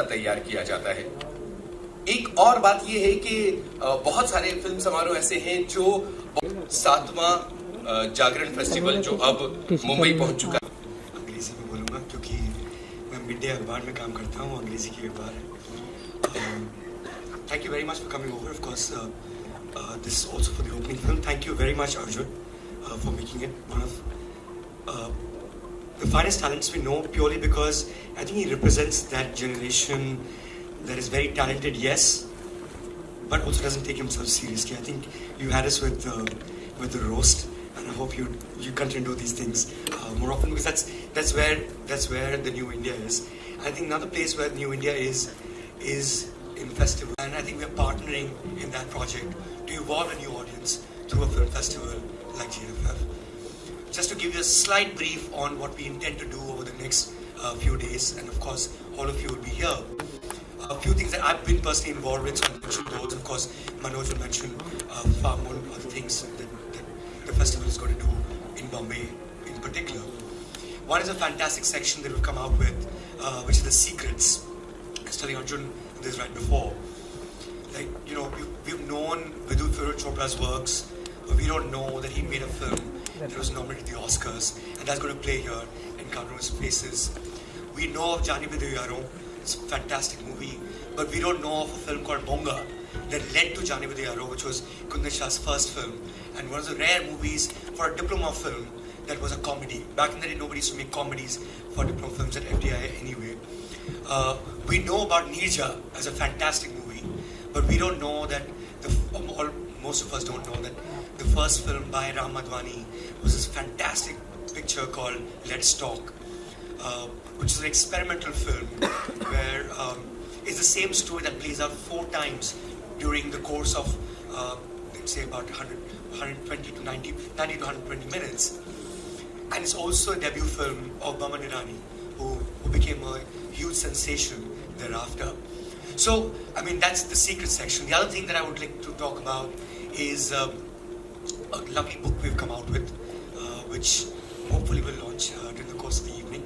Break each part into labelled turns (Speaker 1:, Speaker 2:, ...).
Speaker 1: तैयार किया जाता है। एक और बात यह है कि बहुत सारे फिल्म समारोह ऐसे हैं जो 7वां जागरण फेस्टिवल जो अब मुंबई पहुंच चुका है।
Speaker 2: अंग्रेजी में बोलूँगा क्योंकि मैं मिड डे अखबार में काम करता हूँ, अंग्रेजी की अखबार है। Thank you very much for coming over. Of course this is also for the opening film. Thank you very much, Arjun, for making it one of the finest talents we know, purely because I think he represents that generation that is very talented, yes, but also doesn't take himself seriously. I think you had us with the roast, and I hope you continue to do these things more often, because that's where the new India is. I think another place where new India is in festival, and I think we're partnering in that project to evolve a new audience through a film festival like GNFF. Just to give you a slight brief on what we intend to do over the next few days, and of course all of you will be here. A few things that I've been personally involved with, so I'll mention those. Of course, Manoj will mention far more other things that the festival is going to do in Bombay in particular. One is a fantastic section that we've come out with, which is the secrets. I was telling Arjun this right before. Like, you know, we've known Vidhu Firud Chopra's works, but we don't know that he made a film that was nominated to the Oscars, and that's going to play here in Countless Faces. We know of Jani Bhi Yaro, it's a fantastic movie, but we don't know of a film called Bonga that led to Jani Bhi Yaro, which was Kundan Shah's first film, and one of the rare movies for a diploma film that was a comedy. Back in the day, nobody used to make comedies for diploma films at FDI anyway. We know about Nirja as a fantastic movie, but we don't know that most of us don't know that the first film by Ram Madhwani was this fantastic picture called Let's Talk, which is an experimental film where it's the same story that plays out 4 times during the course of let's say about 120 to 90 to 120 minutes. And it's also a debut film of Baman Irani, who became a huge sensation thereafter. So, I mean, that's the secret section. The other thing that I would like to talk about is a lovely book we've come out with, which hopefully will launch during the course of the evening,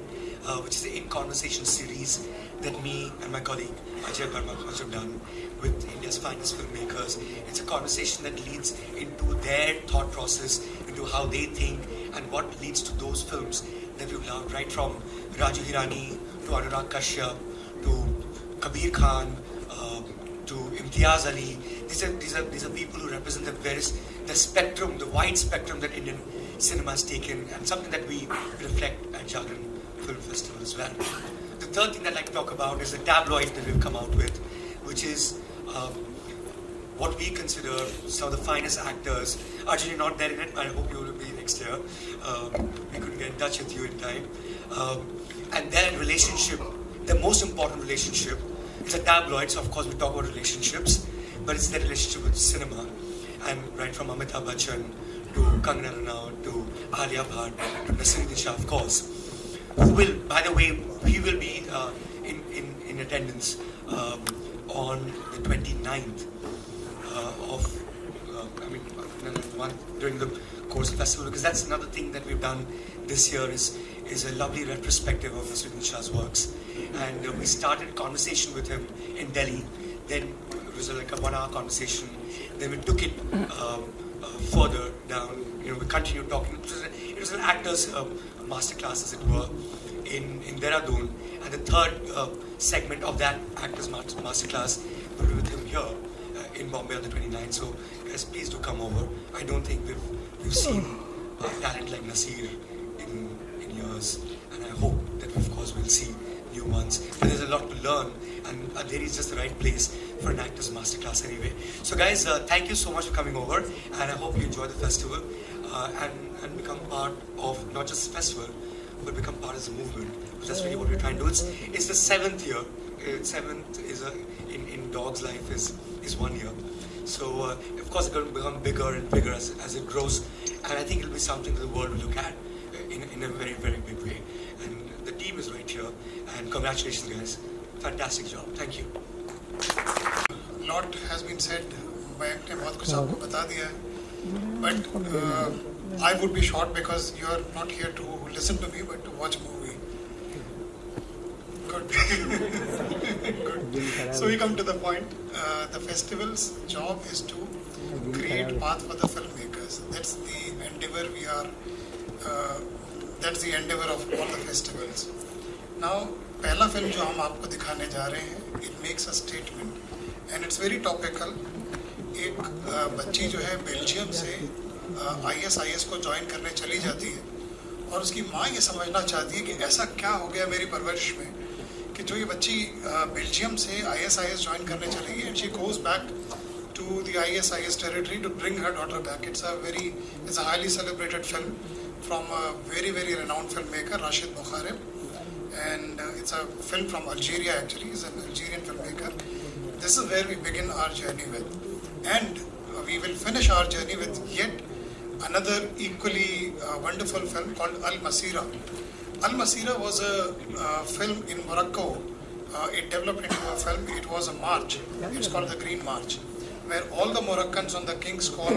Speaker 2: which is the In Conversation series that me and my colleague Ajay Verma have done with India's finest filmmakers. It's a conversation that leads into their thought process, into how they think, and what leads to those films that we've loved, right from Raju Hirani to Anurag Kashyap to Kabir Khan to Imtiaz Ali. These are people who represent the spectrum, the wide spectrum that Indian cinema has taken, and something that we reflect at Jagran Film Festival as well. The third thing I'd like to talk about is the tabloid that we've come out with, which is what we consider some of the finest actors. Arjun, you're not there in it, I hope you will be next year. We couldn't get in touch with you in time. And their relationship, the most important relationship, is a tabloid, so of course we talk about relationships, but it's their relationship with cinema. And right from Amitabh Bachchan to Kangana Ranaut to Alia Bhatt to Naseeruddin Shah, of course, who will, by the way, he will be in attendance on the 29th during the course of the festival, because that's another thing that we've done this year is a lovely retrospective of Naseeruddin Shah's works. And we started a conversation with him in Delhi. Then it was like a 1-hour conversation. Then we took it further down. You know, we continued talking. It was an actor's masterclass, as it were, in Dehradun. And the third segment of that actor's masterclass will be with him here in Bombay on the 29th. So guys, please do come over. I don't think we've seen talent like Nasir in years, and I hope that we, of course, will see new ones. But there's a lot to learn, and Andheri is just the right place for an actor's masterclass anyway. So guys, thank you so much for coming over, and I hope you enjoy the festival and become part of not just the festival, but become part of the movement. Because that's really what we're trying to do. It's the 7th year. 7th is in Dog's life is 1 year. So of course it's going to become bigger and bigger as it grows, and I think it'll be something that the world will look at in a very, very big way. And the team is right here, and congratulations guys, fantastic job, thank you.
Speaker 3: Lot has been said, Mayank ne bahut kuch aapko bata diya hai, but I would be short because you are not here to listen to me but to watch movie. Good. Good. So we come to the point. The festival's job is to create path for the filmmakers. That's the endeavor we are. That's the endeavor of all the festivals. Now, पहला film जो हम आपको दिखाने जा रहे हैं, it makes a statement, and it's very topical. एक बच्ची जो है बेल्जियम से ISIS को ज्वाइन करने चली जाती है और उसकी माँ ये समझना चाहती है कि ऐसा क्या हो गया मेरी परवरिश में कि जो ये बच्ची बेल्जियम से ISIS ज्वाइन करने चली गई, and she goes back to the ISIS territory to bring her daughter back. It's a highly celebrated film from a very renowned filmmaker, Rashid Bukhareb, and it's a film from Algeria actually. He's an Algerian filmmaker. This is where we begin our journey with, and we will finish our journey with yet another equally wonderful film called Al Masira. Al Masira was a film in Morocco. It developed into a film. It was a march. It's called the Green March, where all the Moroccans on the King's Call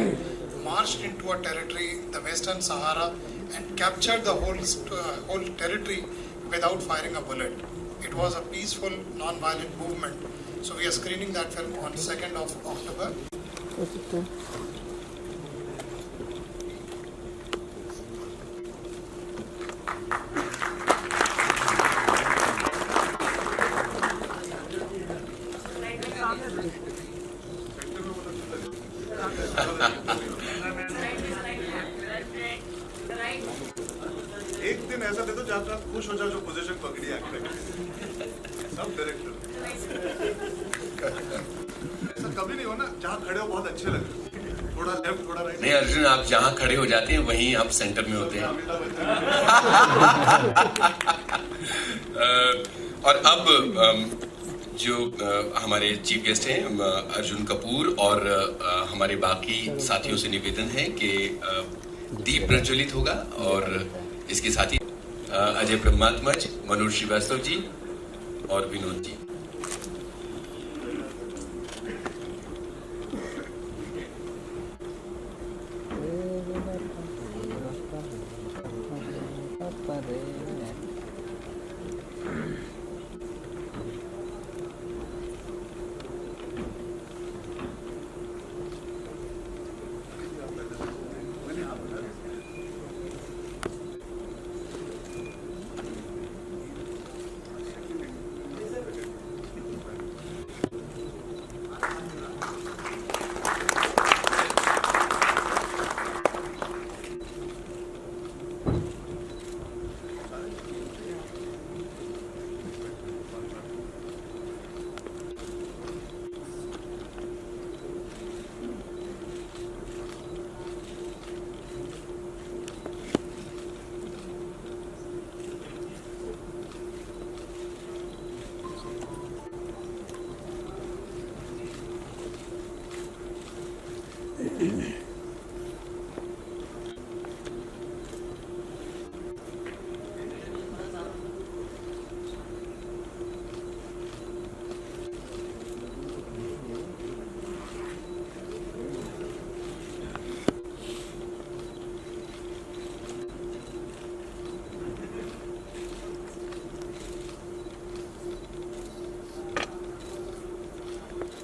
Speaker 3: marched into a territory, the Western Sahara, and captured the whole territory without firing a bullet. It was a peaceful, non-violent movement. So we are screening that film on 2nd of October.
Speaker 4: एक दिन ऐसा दे दो जहाँ पे आप खुश हो जाओ जो पोजीशन पकड़ी एक्टर सब डायरेक्टर ऐसा कभी नहीं हो ना जहाँ खड़े हो बहुत अच्छे लगे थोड़ा लेफ्ट थोड़ा राइट
Speaker 1: नहीं अर्जुन, आप जहाँ खड़े हो जाते हैं वहीं आप सेंटर में होते हैं। और अब जो हमारे चीफ गेस्ट हैं अर्जुन कपूर और हमारे बाकी साथियों से निवेदन है कि दीप प्रज्वलित होगा और इसके साथ ही अजय ब्रह्मात्मज, मनोज श्रीवास्तव जी और विनोद जी।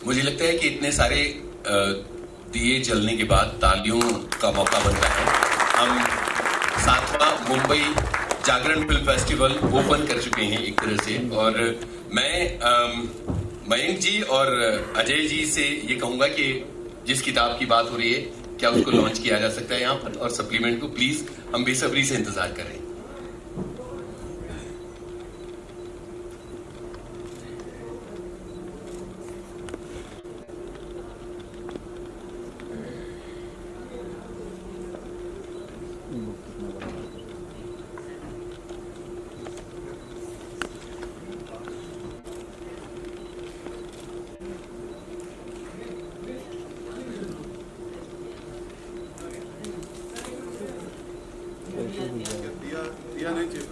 Speaker 1: मुझे लगता है कि इतने सारे दिए जलने के बाद तालियों का मौका बनता है। हम 7वां मुंबई जागरण फिल्म फेस्टिवल ओपन कर चुके हैं एक तरह से, और मैं मयंक जी और अजय जी से ये कहूंगा कि जिस किताब की बात हो रही है क्या उसको लॉन्च किया जा सकता है यहाँ पर, और सप्लीमेंट को प्लीज हम बेसब्री से इंतजार कर रहे हैं।
Speaker 4: दिया नहीं चाहिए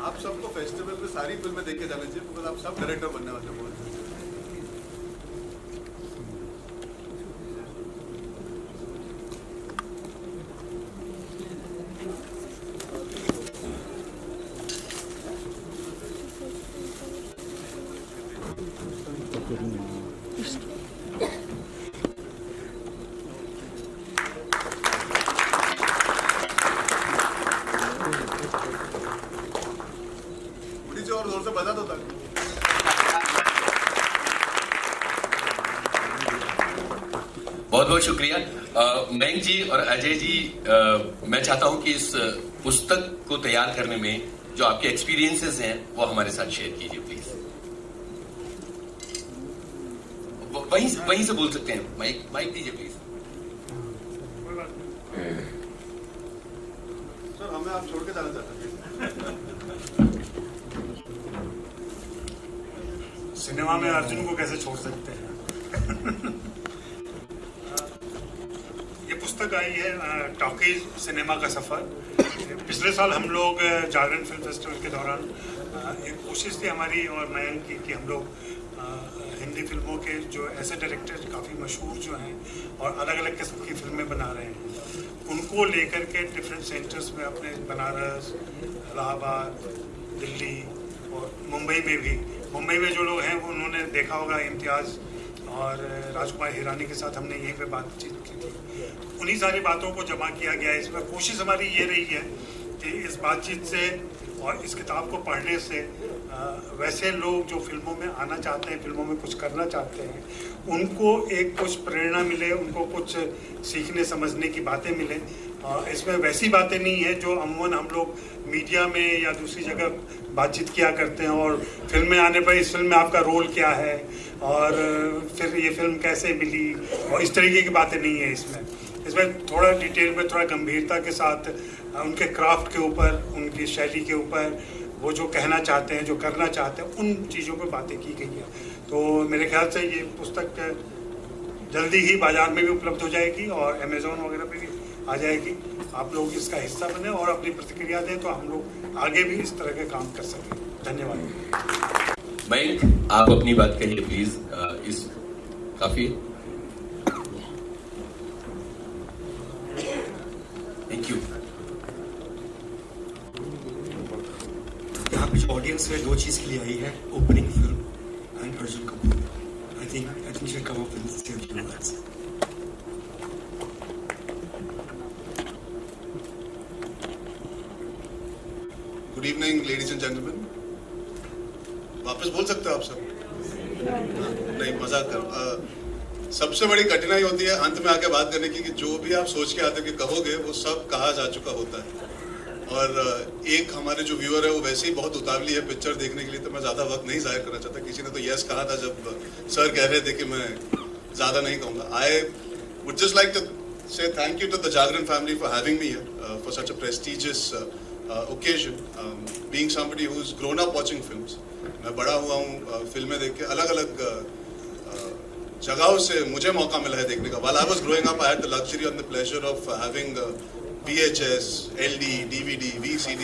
Speaker 4: आप सबको फेस्टिवल में सारी फिल्में देखे जाने चाहिए, बिकॉज आप सब डायरेक्टर बनने वाले हो।
Speaker 1: बहुत शुक्रिया मयंक जी और अजय जी। मैं चाहता हूं कि इस पुस्तक को तैयार करने में जो आपके एक्सपीरियंसेस हैं वो हमारे साथ शेयर कीजिए प्लीज। वहीं से बोल सकते हैं, माइक दीजिए प्लीज।
Speaker 4: सर हमें आप छोड़ के जाना चाहते हैं।
Speaker 3: सिनेमा में अर्जुन को कैसे छोड़ सकते हैं। ये पुस्तक आई है टॉकीज सिनेमा का सफर। पिछले साल हम लोग जागरण फिल्म फेस्टिवल के दौरान एक कोशिश थी हमारी और मयंक की कि हम लोग हिंदी फिल्मों के जो ऐसे डायरेक्टर काफ़ी मशहूर जो हैं और अलग अलग किस्म की फिल्में बना रहे हैं उनको लेकर के डिफरेंट सेंटर्स में अपने बनारस, इलाहाबाद, दिल्ली और मुंबई में जो लोग हैं वो उन्होंने देखा होगा इम्तियाज़ और राजकुमार हिरानी के साथ हमने यहीं पे बातचीत की थी। उन्हीं सारी बातों को जमा किया गया है इसमें। कोशिश हमारी ये रही है कि इस बातचीत से और इस किताब को पढ़ने से वैसे लोग जो फिल्मों में आना चाहते हैं, फिल्मों में कुछ करना चाहते हैं, उनको एक कुछ प्रेरणा मिले, उनको कुछ सीखने समझने की बातें मिले। इसमें वैसी बातें नहीं है जो अमूमन हम लोग मीडिया में या दूसरी जगह बातचीत किया करते हैं और फिल्म में आने पर इस फिल्म में आपका रोल क्या है और फिर ये फिल्म कैसे मिली और इस तरीके की बातें नहीं है इसमें थोड़ा डिटेल में, थोड़ा गंभीरता के साथ उनके क्राफ्ट के ऊपर, उनकी शैली के ऊपर, वो जो कहना चाहते हैं, जो करना चाहते हैं, उन चीज़ों पर बातें की गई हैं। तो मेरे ख्याल से ये पुस्तक जल्दी ही बाज़ार में भी उपलब्ध हो जाएगी और अमेज़ॉन वगैरह पे भी आ जाएगी। आप लोग इसका हिस्सा बने और अपनी प्रतिक्रिया दें तो हम लोग आगे भी इस तरह के काम कर सकें। धन्यवाद।
Speaker 1: मयंक आप अपनी बात कहिए प्लीज। इस काफी थैंक यू।
Speaker 2: यहाँ पे जो ऑडियंस है दो चीज़ के लिए आई है, opening film and Arjun Kapoor. I think should come up and say a few words.
Speaker 4: Good evening ladies and gentleman. वापस बोल सकते हो आप सब? नहीं, मजाक कर। सबसे बड़ी कठिनाई होती है अंत में आके बात करने की कि जो भी आप सोच के आते हो कि कहोगे वो सब कहा जा चुका होता है। और एक हमारे जो व्यूअर है वो वैसे ही बहुत उतावली है पिक्चर देखने के लिए, तो मैं ज़्यादा वक्त नहीं जाहिर करना चाहता। किसी ने तो यस कहा था जब सर कह रहे थे कि मैं ज़्यादा नहीं कहूँगा। I would just like to say thank you to the Jagran family for having me here for such a prestigious occasion, being somebody who's grown up watching films. मैं बड़ा हुआ हूँ फिल्में देख के, अलग अलग जगहों से मुझे मौका मिला है देखने का। While I was growing up, I had the luxury and the pleasure of having VHS, LD, DVD, VCD.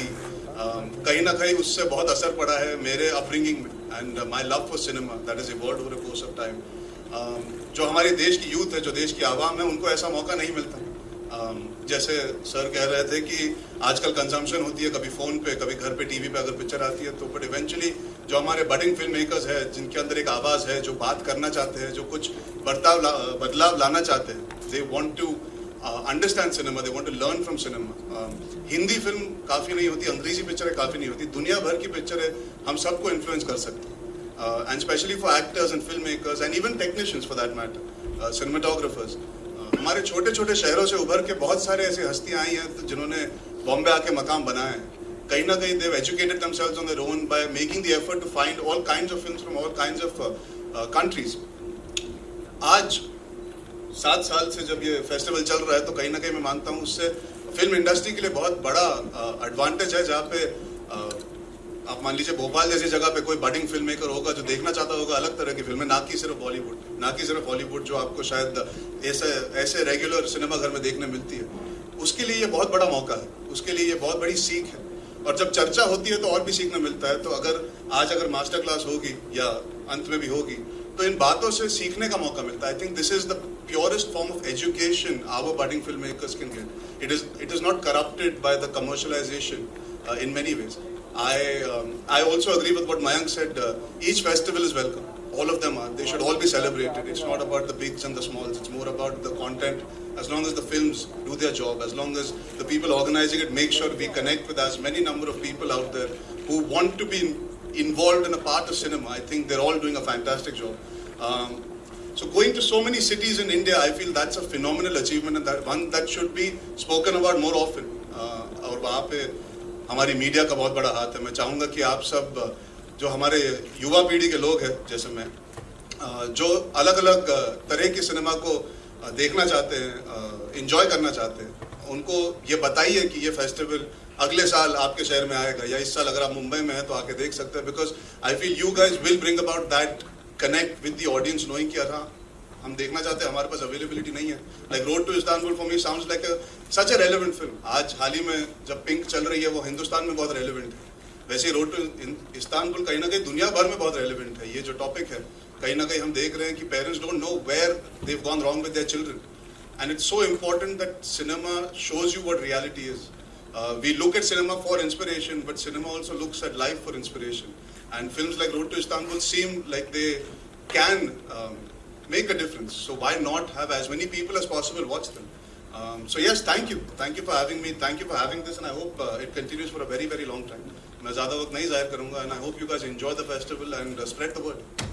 Speaker 4: कहीं ना कहीं उससे बहुत असर पड़ा है मेरे अपब्रिंगिंग में, and my love for cinema that has evolved over a course of time. जो हमारे देश की यूथ है, जो देश की आवाम है, उनको ऐसा मौका नहीं मिलता। जैसे सर कह रहे थे कि आजकल कंजम्पशन होती है कभी फ़ोन पे, कभी घर पे टीवी पे अगर पिक्चर आती है तो, बट इवेंचुअली जो हमारे बडिंग फिल्म मेकर्स हैं जिनके अंदर एक आवाज़ है, जो बात करना चाहते हैं, जो कुछ बदलाव लाना चाहते हैं, they want to understand cinema, they want to learn from cinema. Hindi film काफ़ी नहीं होती, अंग्रेजी पिक्चरें काफ़ी नहीं होती, दुनिया भर की पिक्चरें हम सबको इन्फ्लुएंस कर सकती हैं, and specially for actors and film makers and even technicians for that matter, cinematographers. हमारे छोटे छोटे शहरों से उभर के बहुत सारे ऐसी हस्तियां आई हैं जिन्होंने बॉम्बे आके मकाम बनाए हैं। कहीं ना कहीं देव educated themselves on their own by making the effort to find all kinds of films from all kinds of countries. आज 7 साल से जब ये फेस्टिवल चल रहा है तो कहीं ना कहीं मैं मानता हूँ उससे फिल्म इंडस्ट्री के लिए बहुत बड़ा एडवांटेज है, जहाँ पे आप मान लीजिए भोपाल जैसी जगह पे कोई बडिंग फिल्म मेकर होगा जो देखना चाहता होगा अलग तरह की फिल्में, ना कि सिर्फ बॉलीवुड, ना कि सिर्फ हॉलीवुड जो आपको शायद ऐसे रेगुलर सिनेमा घर में देखने मिलती है, उसके लिए ये बहुत बड़ा मौका है, उसके लिए ये बहुत बड़ी सीख है। और जब चर्चा होती है तो और भी सीखने मिलता है। तो अगर मास्टर क्लास होगी या अंत में भी होगी तो इन बातों से सीखने का मौका मिलता है। I think this is the purest form of education our budding film makers can get. It is not corrupted by the commercialisation in many ways. I also agree with what Mayank said. Each festival is welcome. All of them are. They should all be celebrated. It's not about the bigs and the smalls. It's more about the content. As long as the films do their job, as long as the people organizing it make sure we connect with as many number of people out there who want to be involved in a part of cinema, I think they're all doing a fantastic job. So going to so many cities in India, I feel that's a phenomenal achievement and that one that should be spoken about more often. और वहाँ पे हमारी media का बहुत बड़ा हाथ है. मैं चाहूँगा कि आप सब जो हमारे युवा पीढ़ी के लोग हैं जैसे मैं, जो अलग अलग तरह की सिनेमा को देखना चाहते हैं, एंजॉय करना चाहते हैं, उनको ये बताइए कि ये फेस्टिवल अगले साल आपके शहर में आएगा या इस साल अगर आप मुंबई में हैं तो आके देख सकते हैं. Because I feel you guys will bring about that connect with the audience, knowing कि हाँ हम देखना चाहते हैं, हमारे पास अवेलेबिलिटी नहीं है. Like road to Istanbul for me sounds like such a relevant film. आज हाल ही में जब पिंक चल रही है वो हिंदुस्तान में बहुत रेलेवेंट है. वैसे रोड टू इस्तांबुल कहीं ना कहीं दुनिया भर में बहुत रेलेवेंट है. ये जो टॉपिक है कहीं ना कहीं हम देख रहे हैं कि parents don't know where they have gone wrong with their children. And it's so important that cinema shows you what reality is. We look at cinema for inspiration, but cinema also looks at life for inspiration. And films like Road to Istanbul seem like they can make a difference. So why not have as many people as possible watch them? So yes, thank you. Thank you for having me. Thank you for having this, and I hope it continues for a very, very long time. मैं ज़्यादा वक्त नहीं ज़ाहिर करूँगा, and I hope you guys enjoy the festival and spread the word.